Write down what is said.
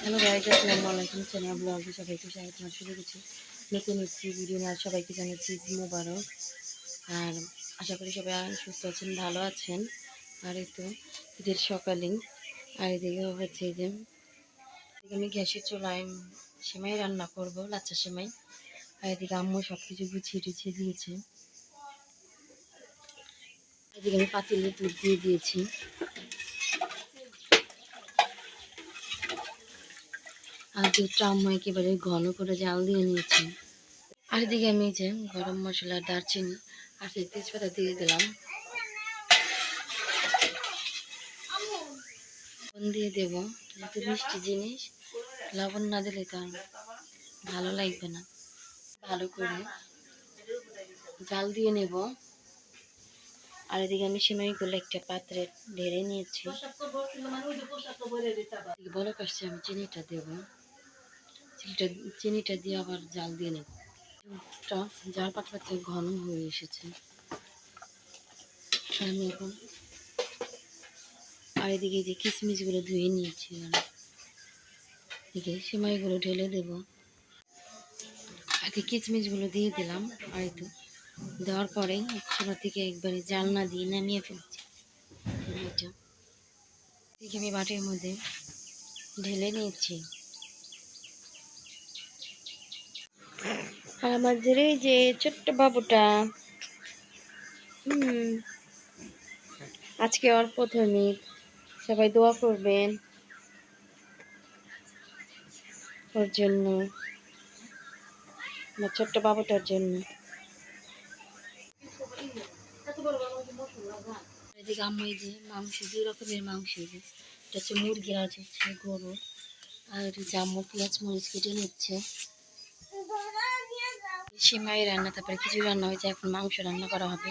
Hello guys, আসসালামু আলাইকুম। Channel ব্লগে সবাইকে স্বাগত। শুরু করছি নতুন একটি ভিডিও নিয়ে। সবাইকে জানাচ্ছি ঈদ মোবারক। আর আশা করি সবাই সুস্থ আছেন, ভালো আছেন। আর এই তো ঈদের সকালেই। আর এদিকে হচ্ছে যে আমি গ্যাসের চুলায় সেমাই রান্না করব, লাচ্চা সেমাই। আর এদিকে আম্মু সব কিছু গুছিয়ে টুছিয়ে দিয়েছে। এদিকে আমি পাতিলে দুধ দিয়ে দিয়েছি। আর দুধটা আম্মু একেবারে ঘন করে জাল দিয়ে নিয়েছি। আর এদিকে আমি যে গরম মশলা, দারচিনি আর তেজপাতা দিয়ে দিলাম। লবণ দিয়ে দেবো, যেহেতু মিষ্টি জিনিস লবণ না দিলে তো ভালো লাগবে না। ভালো করে জাল দিয়ে নেব। আর এদিকে আমি সিমাইগুলো একটা পাত্রে ঢেলে নিয়েছি। বলক আসছে, আমি চিনিটা দেবো। চিনিটা দিয়ে আবার জাল দিয়ে নেব। দুধটা জাল পাতলা ঘন হয়ে এসেছে। আমি এখন আর এদিকে যে কিশমিশগুলো ধুয়ে নিয়েছি, আর এদিকে সিমাইগুলো ঢেলে দেবো। আর কিশমিশগুলো দিয়ে দিলাম। আর একটু দেওয়ার পরেই চুলা থেকে একবারে জাল না দিয়ে নামিয়ে ফেলছি। এটা দেখে আমি বাটির মধ্যে ঢেলে নিয়েছি। আর আমাদের এই যে ছোট্ট বাবুটা, আজকে ওর প্রথম ঈদ। সবাই দোয়া করবেন ওর জন্য, আমার ছোট্ট বাবুটার জন্য। এদিকে আম্মু এই যে মাংস, 2 রকমের মাংস, এটা হচ্ছে মুরগি আর হচ্ছে গরু। আর যে আম্মু পেঁয়াজ মরিচ কেটে নিচ্ছে। সিমাই রান্না, তারপরে খিচুড়ি রান্না হয়েছে, এখন মাংস রান্না করা হবে।